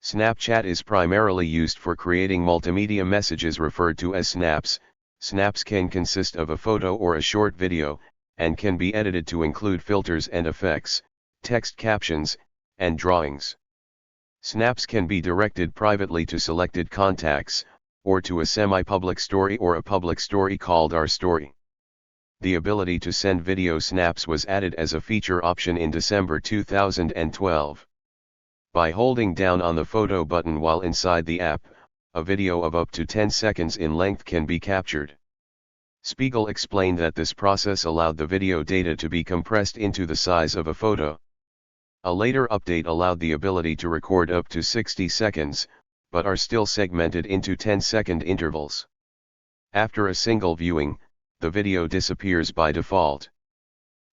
Snapchat is primarily used for creating multimedia messages referred to as snaps. Snaps can consist of a photo or a short video, and can be edited to include filters and effects, text captions, and drawings. Snaps can be directed privately to selected contacts, or to a semi-public story or a public story called Our Story. The ability to send video snaps was added as a feature option in December 2012. By holding down on the photo button while inside the app, a video of up to 10 seconds in length can be captured. Spiegel explained that this process allowed the video data to be compressed into the size of a photo. A later update allowed the ability to record up to 60 seconds, but are still segmented into 10-second intervals. After a single viewing, the video disappears by default.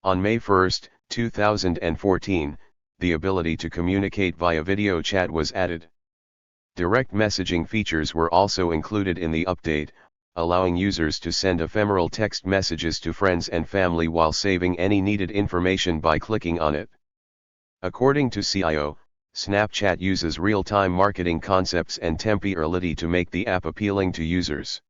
On May 1, 2014, the ability to communicate via video chat was added. Direct messaging features were also included in the update, allowing users to send ephemeral text messages to friends and family while saving any needed information by clicking on it. According to CIO, Snapchat uses real-time marketing concepts and temporality to make the app appealing to users.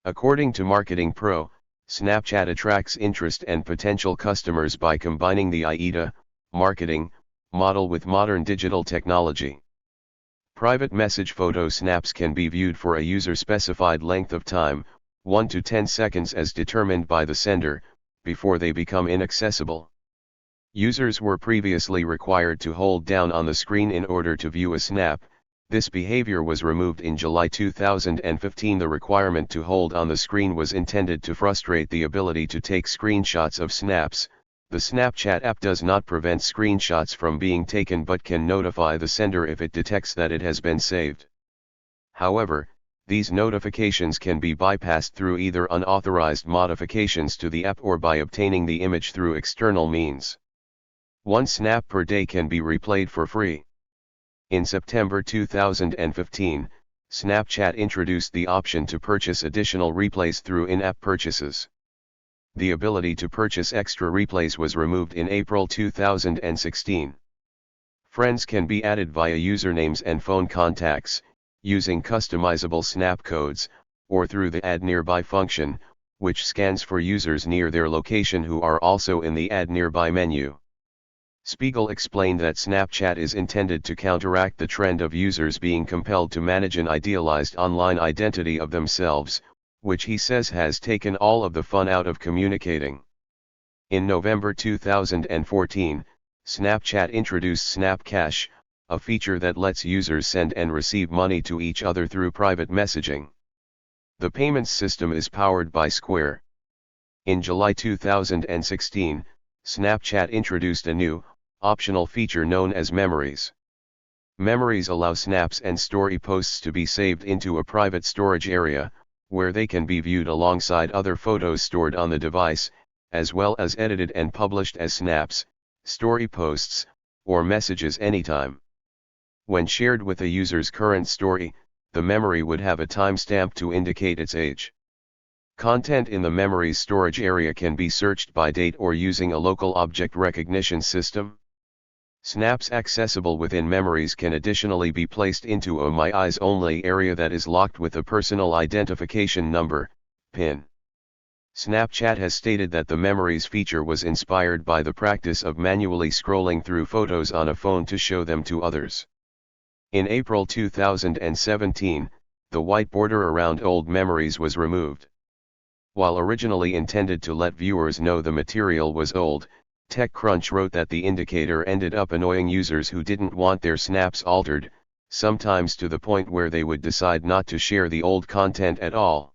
According to Marketing Pro, Snapchat attracts interest and potential customers by combining the AIDA marketing model with modern digital technology. Private message photo snaps can be viewed for a user-specified length of time, 1 to 10 seconds as determined by the sender, before they become inaccessible. Users were previously required to hold down on the screen in order to view a snap. This behavior was removed in July 2015. The requirement to hold on the screen was intended to frustrate the ability to take screenshots of snaps. The Snapchat app does not prevent screenshots from being taken but can notify the sender if it detects that it has been saved. However, these notifications can be bypassed through either unauthorized modifications to the app or by obtaining the image through external means. 1 snap per day can be replayed for free. In September 2015, Snapchat introduced the option to purchase additional replays through in-app purchases. The ability to purchase extra replays was removed in April 2016. Friends can be added via usernames and phone contacts, using customizable snap codes, or through the Add Nearby function, which scans for users near their location who are also in the Add Nearby menu. Spiegel explained that Snapchat is intended to counteract the trend of users being compelled to manage an idealized online identity of themselves, which he says has taken all of the fun out of communicating. In November 2014, Snapchat introduced Snap Cash, a feature that lets users send and receive money to each other through private messaging. The payments system is powered by Square. In July 2016, Snapchat introduced a new, optional feature known as Memories. Memories allow snaps and story posts to be saved into a private storage area, where they can be viewed alongside other photos stored on the device, as well as edited and published as snaps, story posts, or messages anytime. When shared with a user's current story, the memory would have a timestamp to indicate its age. Content in the Memories storage area can be searched by date or using a local object recognition system. Snaps accessible within Memories can additionally be placed into a My Eyes Only area that is locked with a personal identification number, PIN. Snapchat has stated that the Memories feature was inspired by the practice of manually scrolling through photos on a phone to show them to others. In April 2017, the white border around old Memories was removed. While originally intended to let viewers know the material was old, TechCrunch wrote that the indicator ended up annoying users who didn't want their snaps altered, sometimes to the point where they would decide not to share the old content at all.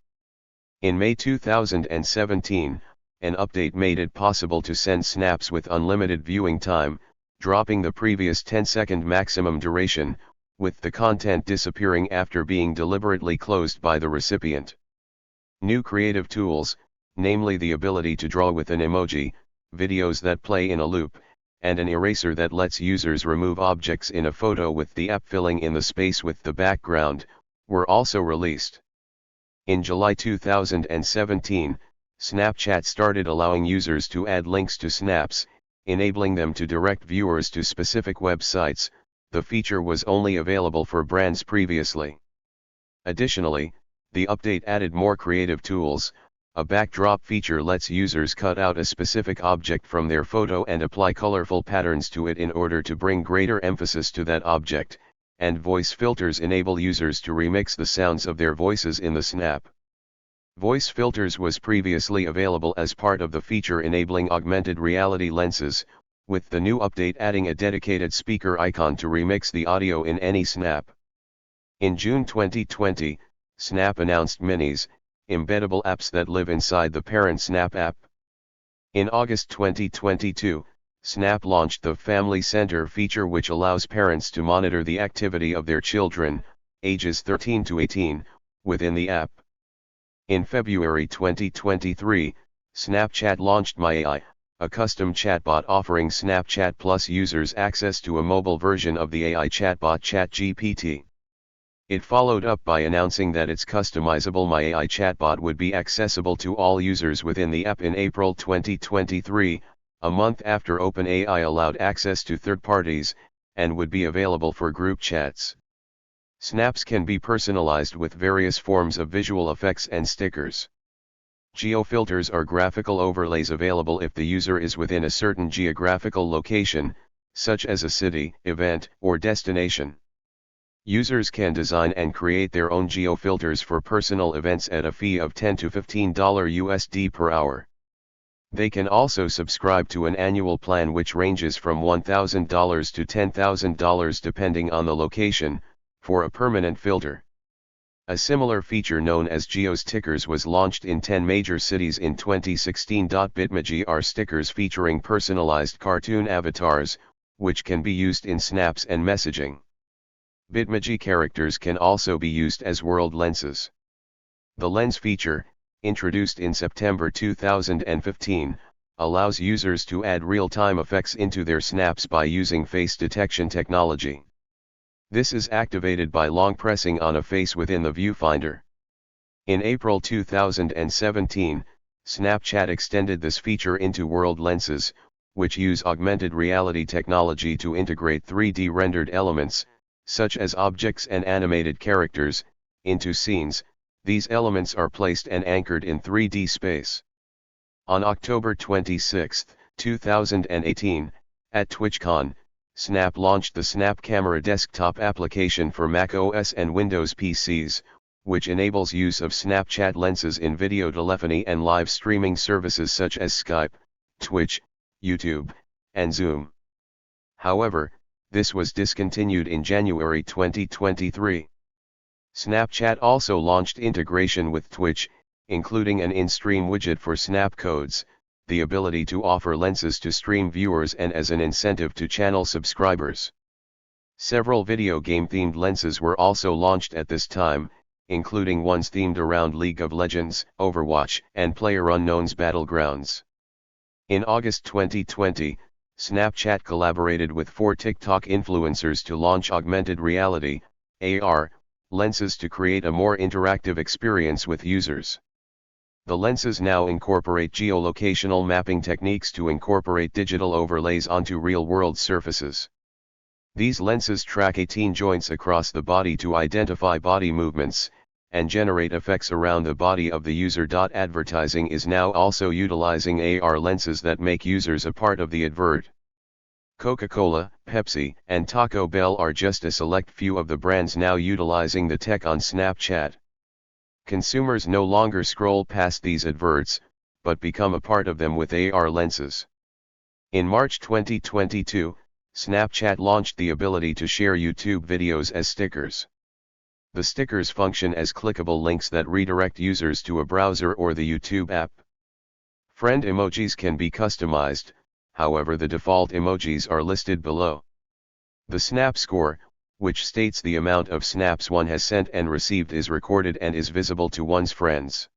In May 2017, an update made it possible to send snaps with unlimited viewing time, dropping the previous 10-second maximum duration, with the content disappearing after being deliberately closed by the recipient. New creative tools, namely the ability to draw with an emoji, videos that play in a loop, and an eraser that lets users remove objects in a photo with the app filling in the space with the background, were also released. In July 2017, Snapchat started allowing users to add links to snaps, enabling them to direct viewers to specific websites. the feature was only available for brands previously. Additionally, the update added more creative tools. A backdrop feature lets users cut out a specific object from their photo and apply colorful patterns to it in order to bring greater emphasis to that object, and voice filters enable users to remix the sounds of their voices in the snap. Voice filters was previously available as part of the feature enabling augmented reality lenses, with the new update adding a dedicated speaker icon to remix the audio in any snap. In June 2020, Snap announced Minis, embeddable apps that live inside the parent Snap app. In August 2022, Snap launched the Family Center feature, which allows parents to monitor the activity of their children, ages 13 to 18, within the app. In February 2023, Snapchat launched MyAI, a custom chatbot offering Snapchat Plus users access to a mobile version of the AI chatbot ChatGPT. It followed up by announcing that its customizable MyAI chatbot would be accessible to all users within the app in April 2023, a month after OpenAI allowed access to third parties, and would be available for group chats. Snaps can be personalized with various forms of visual effects and stickers. Geofilters are graphical overlays available if the user is within a certain geographical location, such as a city, event, or destination. Users can design and create their own geofilters for personal events at a fee of $10 to $15 USD per hour. They can also subscribe to an annual plan which ranges from $1,000 to $10,000 depending on the location, for a permanent filter. A similar feature known as GeoStickers was launched in 10 major cities in 2016. Bitmoji are stickers featuring personalized cartoon avatars, which can be used in snaps and messaging. Bitmoji characters can also be used as world lenses. The lens feature, introduced in September 2015, allows users to add real-time effects into their snaps by using face detection technology. This is activated by long pressing on a face within the viewfinder. In April 2017, Snapchat extended this feature into world lenses, which use augmented reality technology to integrate 3D rendered elements, such as objects and animated characters, into scenes. These elements are placed and anchored in 3D space. On October 26, 2018, at TwitchCon, Snap launched the Snap Camera desktop application for Mac OS and Windows PCs, which enables use of Snapchat lenses in video telephony and live streaming services such as Skype, Twitch, YouTube, and Zoom. However, this was discontinued in January 2023. Snapchat also launched integration with Twitch, including an in-stream widget for Snap codes, the ability to offer lenses to stream viewers, and as an incentive to channel subscribers. Several video game-themed lenses were also launched at this time, including ones themed around League of Legends, Overwatch, and PlayerUnknown's Battlegrounds. In August 2020, Snapchat collaborated with 4 TikTok influencers to launch augmented reality, AR, lenses to create a more interactive experience with users. The lenses now incorporate geolocational mapping techniques to incorporate digital overlays onto real-world surfaces. These lenses track 18 joints across the body to identify body movements, and generate effects around the body of the user. Advertising is now also utilizing AR lenses that make users a part of the advert. Coca-Cola, Pepsi, and Taco Bell are just a select few of the brands now utilizing the tech on Snapchat. Consumers no longer scroll past these adverts, but become a part of them with AR lenses. In March 2022, Snapchat launched the ability to share YouTube videos as stickers. The stickers function as clickable links that redirect users to a browser or the YouTube app. Friend emojis can be customized, however the default emojis are listed below. The Snap Score, which states the amount of snaps one has sent and received, is recorded and is visible to one's friends.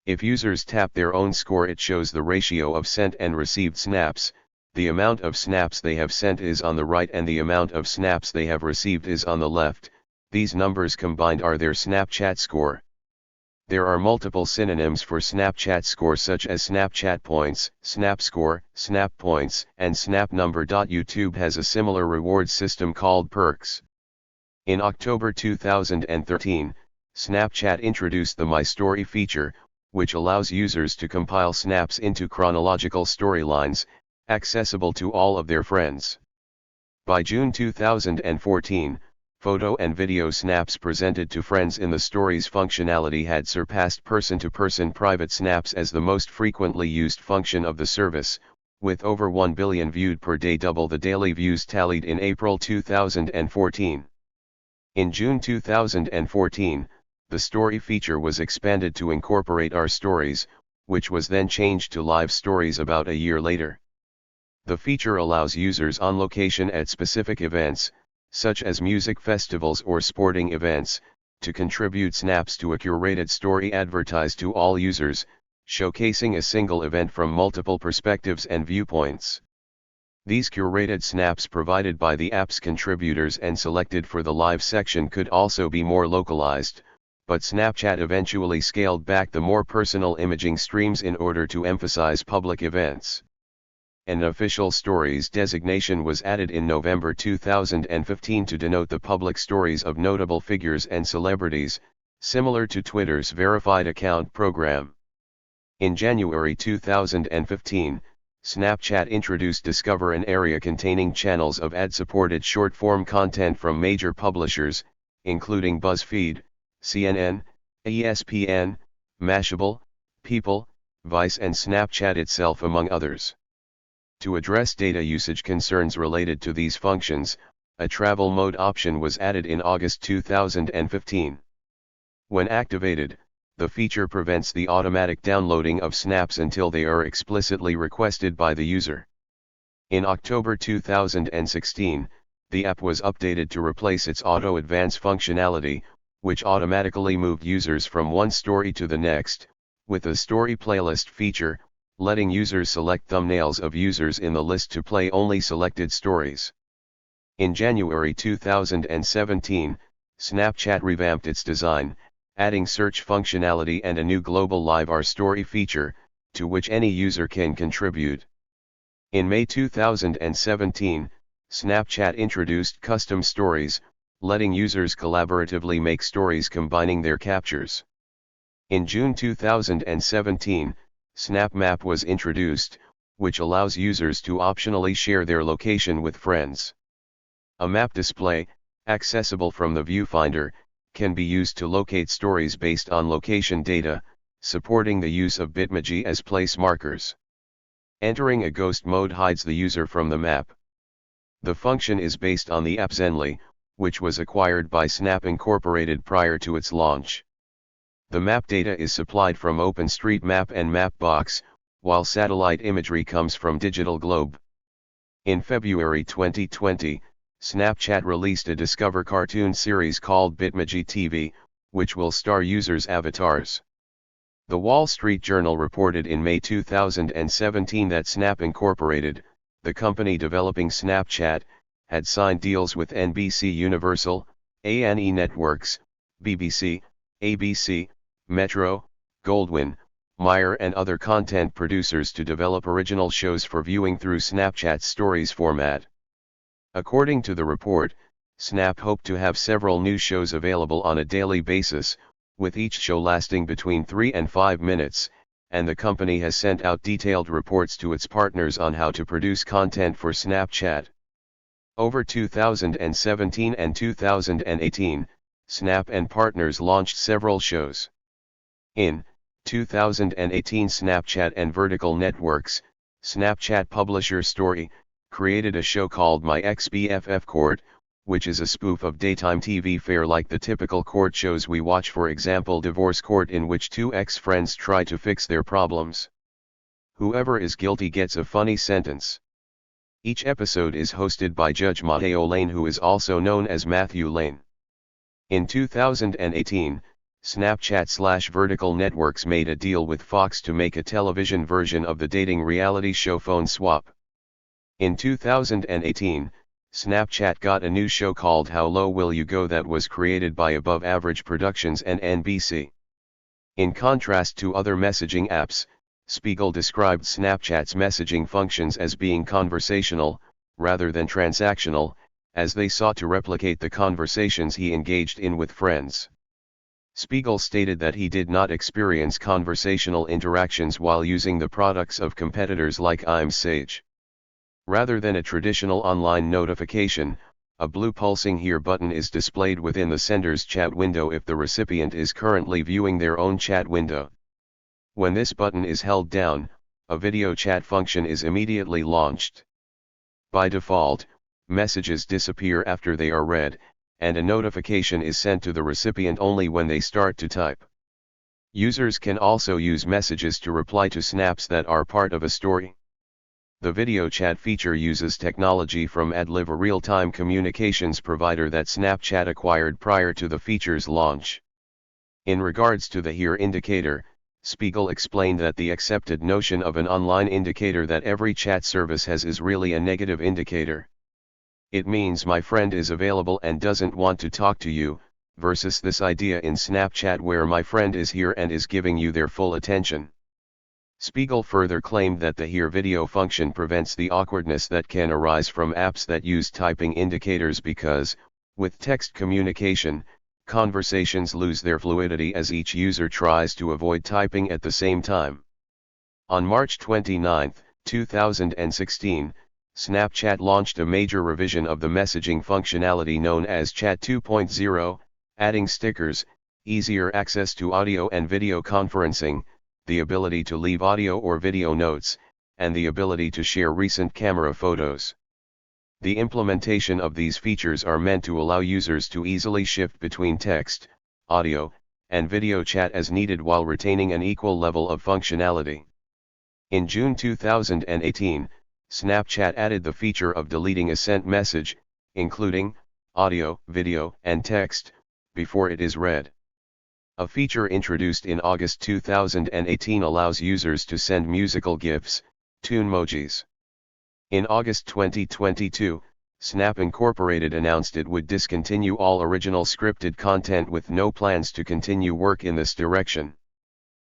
If users tap their own score, it shows the ratio of sent and received snaps. The amount of snaps they have sent is on the right and the amount of snaps they have received is on the left. These numbers combined are their Snapchat score. There are multiple synonyms for Snapchat Score such as Snapchat Points, Snap Score, Snap Points, and Snap Number. YouTube has a similar reward system called Perks. In October 2013, Snapchat introduced the My Story feature, which allows users to compile snaps into chronological storylines, accessible to all of their friends. By June 2014, photo and video snaps presented to friends in the Stories functionality had surpassed person-to-person private snaps as the most frequently used function of the service, with over 1 billion viewed per day, double the daily views tallied in April 2014. In June 2014, the Story feature was expanded to incorporate Our Stories, which was then changed to Live Stories about a year later. The feature allows users on location at specific events, such as music festivals or sporting events, to contribute snaps to a curated story advertised to all users, showcasing a single event from multiple perspectives and viewpoints. These curated snaps provided by the app's contributors and selected for the live section could also be more localized, but Snapchat eventually scaled back the more personal imaging streams in order to emphasize public events. An official stories designation was added in November 2015 to denote the public stories of notable figures and celebrities, similar to Twitter's verified account program. In January 2015, Snapchat introduced Discover, an area containing channels of ad-supported short-form content from major publishers, including BuzzFeed, CNN, ESPN, Mashable, People, Vice and Snapchat itself, among others. To address data usage concerns related to these functions, a travel mode option was added in August 2015. When activated, the feature prevents the automatic downloading of snaps until they are explicitly requested by the user. In October 2016, the app was updated to replace its Auto Advance functionality, which automatically moved users from one story to the next, with a story playlist feature, letting users select thumbnails of users in the list to play only selected stories. In January 2017, Snapchat revamped its design, adding search functionality and a new global Live Our Story feature, to which any user can contribute. In May 2017, Snapchat introduced custom stories, letting users collaboratively make stories combining their captures. In June 2017, Snap Map was introduced, which allows users to optionally share their location with friends. A map display, accessible from the viewfinder, can be used to locate stories based on location data, supporting the use of Bitmoji as place markers. Entering a ghost mode hides the user from the map. The function is based on the app Zenly, which was acquired by Snap Incorporated prior to its launch. The map data is supplied from OpenStreetMap and Mapbox, while satellite imagery comes from Digital Globe. In February 2020, Snapchat released a Discover cartoon series called Bitmoji TV, which will star users' avatars. The Wall Street Journal reported in May 2017 that Snap Incorporated, the company developing Snapchat, had signed deals with NBC Universal, A&E Networks, BBC, ABC, Metro, Goldwyn, Mayer and other content producers to develop original shows for viewing through Snapchat's Stories format. According to the report, Snap hoped to have several new shows available on a daily basis, with each show lasting between 3 and 5 minutes, and the company has sent out detailed reports to its partners on how to produce content for Snapchat. Over 2017 and 2018, Snap and partners launched several shows. In 2018, Snapchat and Vertical Networks, Snapchat publisher Story, created a show called My Ex-BFF Court, which is a spoof of daytime TV fare like the typical court shows we watch, for example Divorce Court, in which two ex-friends try to fix their problems. Whoever is guilty gets a funny sentence. Each episode is hosted by Judge Matteo Lane, who is also known as Matthew Lane. In 2018, Snapchat/Vertical Networks made a deal with Fox to make a television version of the dating reality show Phone Swap. In 2018, Snapchat got a new show called How Low Will You Go that was created by Above Average Productions and NBC. In contrast to other messaging apps, Spiegel described Snapchat's messaging functions as being conversational, rather than transactional, as they sought to replicate the conversations he engaged in with friends. Spiegel stated that he did not experience conversational interactions while using the products of competitors like iMessage. Rather than a traditional online notification, a blue pulsing Here button is displayed within the sender's chat window if the recipient is currently viewing their own chat window. When this button is held down, a video chat function is immediately launched. By default, messages disappear after they are read, and a notification is sent to the recipient only when they start to type. Users can also use messages to reply to snaps that are part of a story. The video chat feature uses technology from AdLive, a real-time communications provider that Snapchat acquired prior to the feature's launch. In regards to the Here indicator, Spiegel explained that the accepted notion of an online indicator that every chat service has is really a negative indicator. It means my friend is available and doesn't want to talk to you, versus this idea in Snapchat where my friend is here and is giving you their full attention. Spiegel further claimed that the Here video function prevents the awkwardness that can arise from apps that use typing indicators because, with text communication, conversations lose their fluidity as each user tries to avoid typing at the same time. On March 29, 2016, Snapchat launched a major revision of the messaging functionality known as Chat 2.0, adding stickers, easier access to audio and video conferencing, the ability to leave audio or video notes, and the ability to share recent camera photos. The implementation of these features are meant to allow users to easily shift between text, audio, and video chat as needed while retaining an equal level of functionality. In June 2018, Snapchat added the feature of deleting a sent message, including audio, video, and text, before it is read. A feature introduced in August 2018 allows users to send musical GIFs, Toonmojis. In August 2022, Snap Incorporated announced it would discontinue all original scripted content with no plans to continue work in this direction.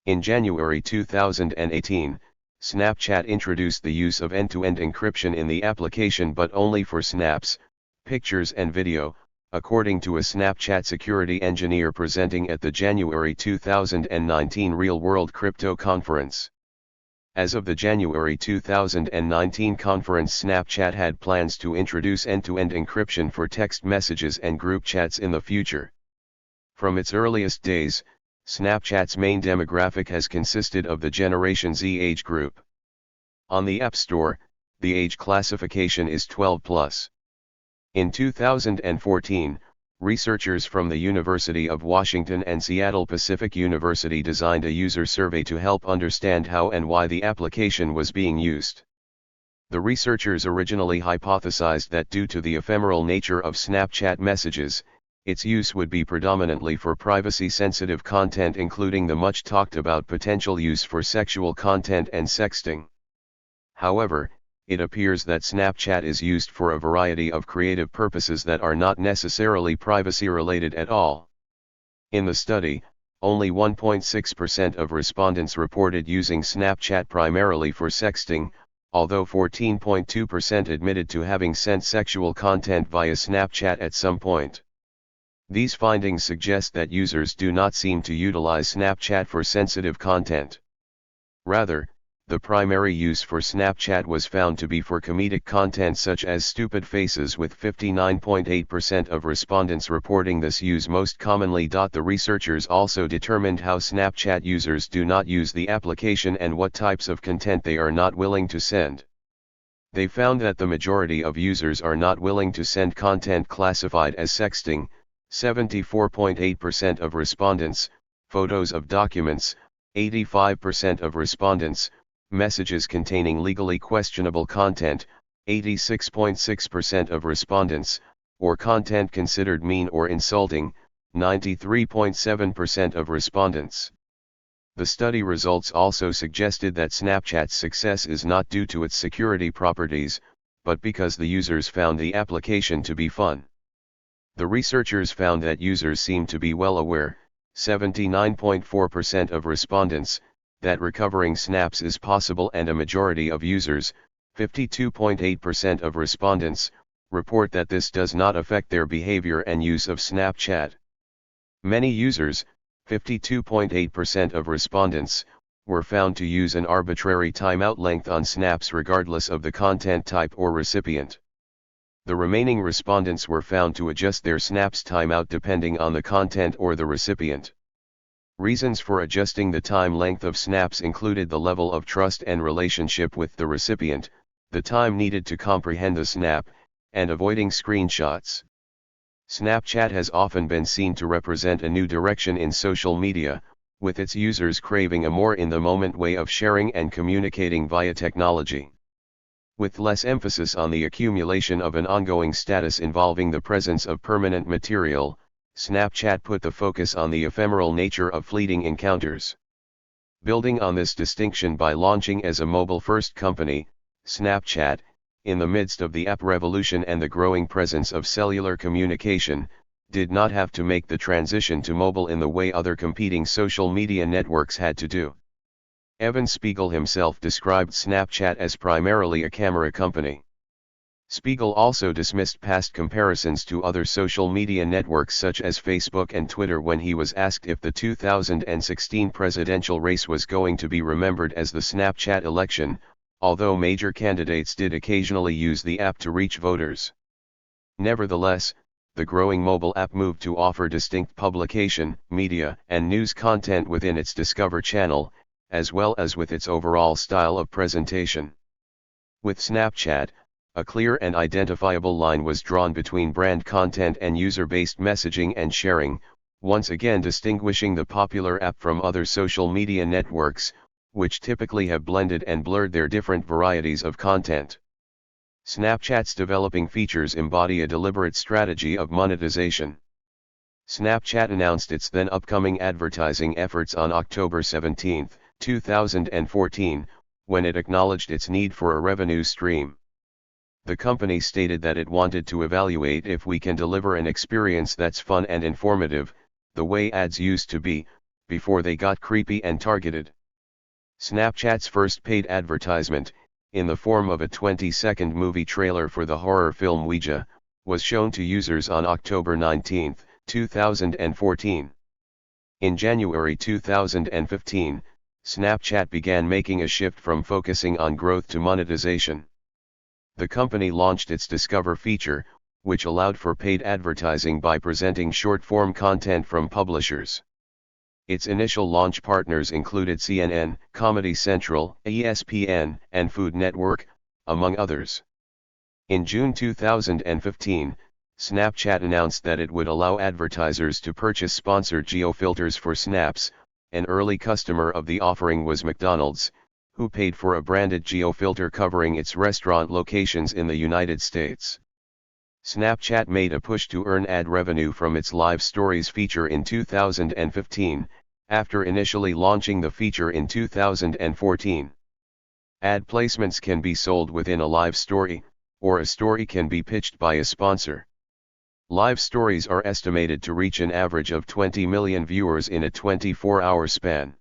In January 2018, Snapchat introduced the use of end-to-end encryption in the application but only for snaps, pictures and video, according to a Snapchat security engineer presenting at the January 2019 Real World Crypto Conference. As of the January 2019 conference, Snapchat had plans to introduce end-to-end encryption for text messages and group chats in the future. From its earliest days, Snapchat's main demographic has consisted of the Generation Z age group. On the App Store, the age classification is 12+. In 2014, researchers from the University of Washington and Seattle Pacific University designed a user survey to help understand how and why the application was being used. The researchers originally hypothesized that due to the ephemeral nature of Snapchat messages, its use would be predominantly for privacy-sensitive content, including the much-talked-about potential use for sexual content and sexting. However, it appears that Snapchat is used for a variety of creative purposes that are not necessarily privacy-related at all. In the study, only 1.6% of respondents reported using Snapchat primarily for sexting, although 14.2% admitted to having sent sexual content via Snapchat at some point. These findings suggest that users do not seem to utilize Snapchat for sensitive content. Rather, the primary use for Snapchat was found to be for comedic content such as stupid faces, with 59.8% of respondents reporting this use most commonly. The researchers also determined how Snapchat users do not use the application and what types of content they are not willing to send. They found that the majority of users are not willing to send content classified as sexting, 74.8% of respondents, photos of documents, 85% of respondents, messages containing legally questionable content, 86.6% of respondents, or content considered mean or insulting, 93.7% of respondents. The study results also suggested that Snapchat's success is not due to its security properties, but because the users found the application to be fun. The researchers found that users seem to be well aware, 79.4% of respondents, that recovering snaps is possible, and a majority of users, 52.8% of respondents, report that this does not affect their behavior and use of Snapchat. Many users, 52.8% of respondents, were found to use an arbitrary timeout length on snaps regardless of the content type or recipient. The remaining respondents were found to adjust their snaps timeout depending on the content or the recipient. Reasons for adjusting the time length of snaps included the level of trust and relationship with the recipient, the time needed to comprehend the snap, and avoiding screenshots. Snapchat has often been seen to represent a new direction in social media, with its users craving a more in-the-moment way of sharing and communicating via technology. With less emphasis on the accumulation of an ongoing status involving the presence of permanent material, Snapchat put the focus on the ephemeral nature of fleeting encounters. Building on this distinction by launching as a mobile-first company, Snapchat, in the midst of the app revolution and the growing presence of cellular communication, did not have to make the transition to mobile in the way other competing social media networks had to do. Evan Spiegel himself described Snapchat as primarily a camera company. Spiegel also dismissed past comparisons to other social media networks such as Facebook and Twitter when he was asked if the 2016 presidential race was going to be remembered as the Snapchat election, although major candidates did occasionally use the app to reach voters. Nevertheless, the growing mobile app moved to offer distinct publication, media, and news content within its Discover channel, as well as with its overall style of presentation. With Snapchat, a clear and identifiable line was drawn between brand content and user-based messaging and sharing, once again distinguishing the popular app from other social media networks, which typically have blended and blurred their different varieties of content. Snapchat's developing features embody a deliberate strategy of monetization. Snapchat announced its then upcoming advertising efforts on October 17, 2014, when it acknowledged its need for a revenue stream. The company stated that it wanted to evaluate if we can deliver an experience that's fun and informative, the way ads used to be, before they got creepy and targeted. Snapchat's first paid advertisement, in the form of a 20-second movie trailer for the horror film Ouija, was shown to users on October 19, 2014. In January 2015, Snapchat began making a shift from focusing on growth to monetization. The company launched its Discover feature, which allowed for paid advertising by presenting short-form content from publishers. Its initial launch partners included CNN, Comedy Central, ESPN, and Food Network, among others. In June 2015, Snapchat announced that it would allow advertisers to purchase sponsored geofilters for snaps. An early customer of the offering was McDonald's, who paid for a branded geofilter covering its restaurant locations in the United States. Snapchat made a push to earn ad revenue from its Live Stories feature in 2015, after initially launching the feature in 2014. Ad placements can be sold within a live story, or a story can be pitched by a sponsor. Live stories are estimated to reach an average of 20 million viewers in a 24-hour span.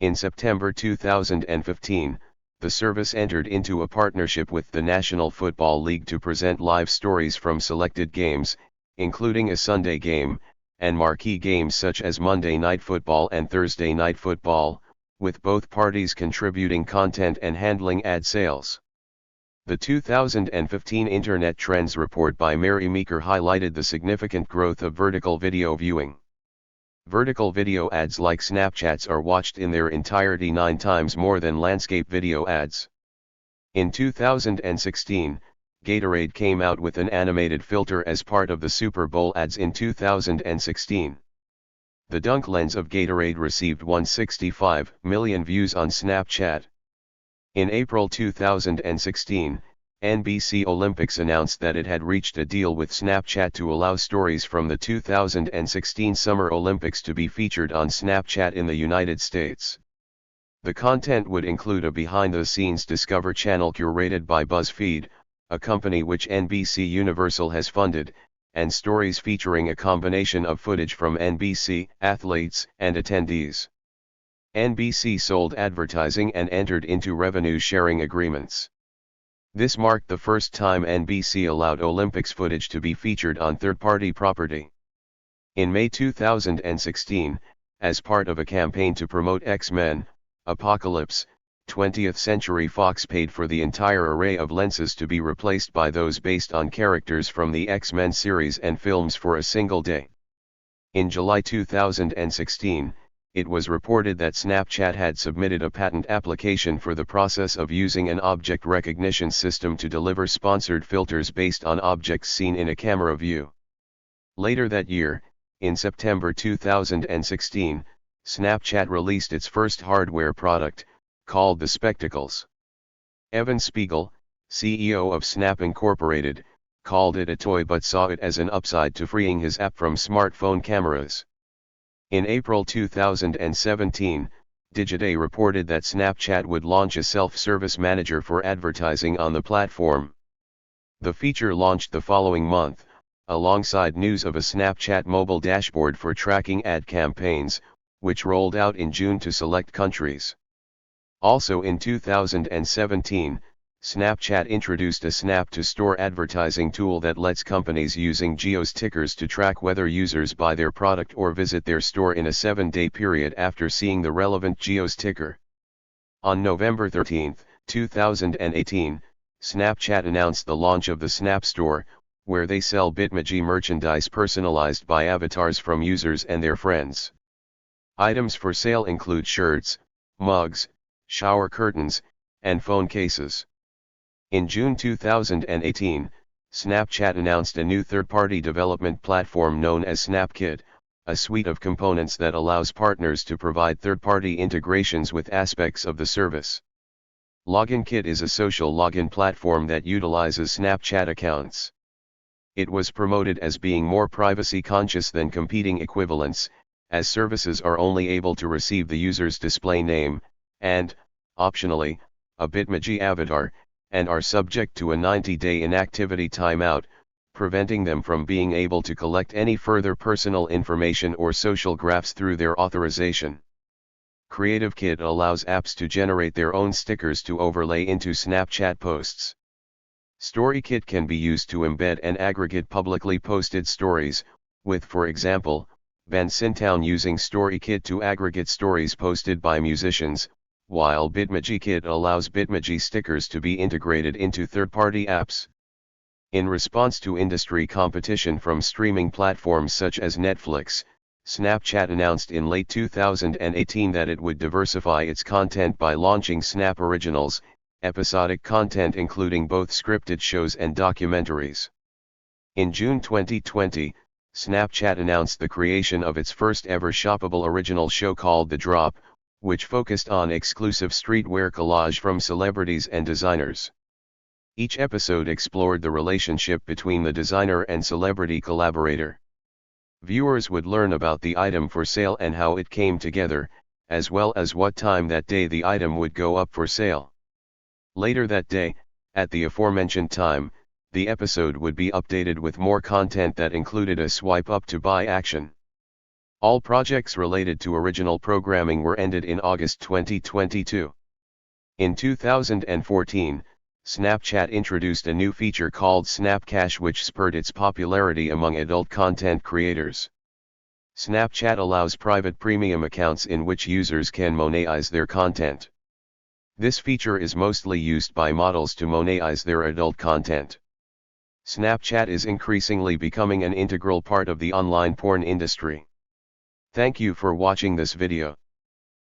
In September 2015, the service entered into a partnership with the National Football League to present live stories from selected games, including a Sunday game, and marquee games such as Monday Night Football and Thursday Night Football, with both parties contributing content and handling ad sales. The 2015 Internet Trends report by Mary Meeker highlighted the significant growth of vertical video viewing. Vertical video ads like Snapchat's are watched in their entirety 9 times more than landscape video ads. In 2016, Gatorade came out with an animated filter as part of the Super Bowl ads in 2016. The dunk lens of Gatorade received 165 million views on Snapchat. In April 2016, NBC Olympics announced that it had reached a deal with Snapchat to allow stories from the 2016 Summer Olympics to be featured on Snapchat in the United States. The content would include a behind-the-scenes Discover channel curated by BuzzFeed, a company which NBC Universal has funded, and stories featuring a combination of footage from NBC, athletes, and attendees. NBC sold advertising and entered into revenue-sharing agreements. This marked the first time NBC allowed Olympics footage to be featured on third-party property. In May 2016, as part of a campaign to promote X-Men: Apocalypse, 20th Century Fox paid for the entire array of lenses to be replaced by those based on characters from the X-Men series and films for a single day. In July 2016, it was reported that Snapchat had submitted a patent application for the process of using an object recognition system to deliver sponsored filters based on objects seen in a camera view. Later that year, in September 2016, Snapchat released its first hardware product, called the Spectacles. Evan Spiegel, CEO of Snap Incorporated, called it a toy but saw it as an upside to freeing his app from smartphone cameras. In April 2017, Digiday reported that Snapchat would launch a self-service manager for advertising on the platform. The feature launched the following month, alongside news of a Snapchat mobile dashboard for tracking ad campaigns, which rolled out in June to select countries. Also in 2017, Snapchat introduced a Snap to Store advertising tool that lets companies using geo-stickers to track whether users buy their product or visit their store in a 7-day period after seeing the relevant geo-sticker. On November 13, 2018, Snapchat announced the launch of the Snap Store, where they sell Bitmoji merchandise personalized by avatars from users and their friends. Items for sale include shirts, mugs, shower curtains, and phone cases. In June 2018, Snapchat announced a new third-party development platform known as SnapKit, a suite of components that allows partners to provide third-party integrations with aspects of the service. LoginKit is a social login platform that utilizes Snapchat accounts. It was promoted as being more privacy-conscious than competing equivalents, as services are only able to receive the user's display name, and, optionally, a Bitmoji avatar, and are subject to a 90-day inactivity timeout, preventing them from being able to collect any further personal information or social graphs through their authorization. CreativeKit allows apps to generate their own stickers to overlay into Snapchat posts. StoryKit can be used to embed and aggregate publicly posted stories, with, for example, Ben Sintown using StoryKit to aggregate stories posted by musicians, while BitmojiKit allows Bitmoji stickers to be integrated into third-party apps. In response to industry competition from streaming platforms such as Netflix, Snapchat announced in late 2018 that it would diversify its content by launching Snap Originals, episodic content including both scripted shows and documentaries. In June 2020, Snapchat announced the creation of its first-ever shoppable original show called The Drop, which focused on exclusive streetwear collage from celebrities and designers. Each episode explored the relationship between the designer and celebrity collaborator. Viewers would learn about the item for sale and how it came together, as well as what time that day the item would go up for sale. Later that day, at the aforementioned time, the episode would be updated with more content that included a swipe up to buy action. All projects related to original programming were ended in August 2022. In 2014, Snapchat introduced a new feature called Snapcash, which spurred its popularity among adult content creators. Snapchat allows private premium accounts in which users can monetize their content. This feature is mostly used by models to monetize their adult content. Snapchat is increasingly becoming an integral part of the online porn industry. Thank you for watching this video.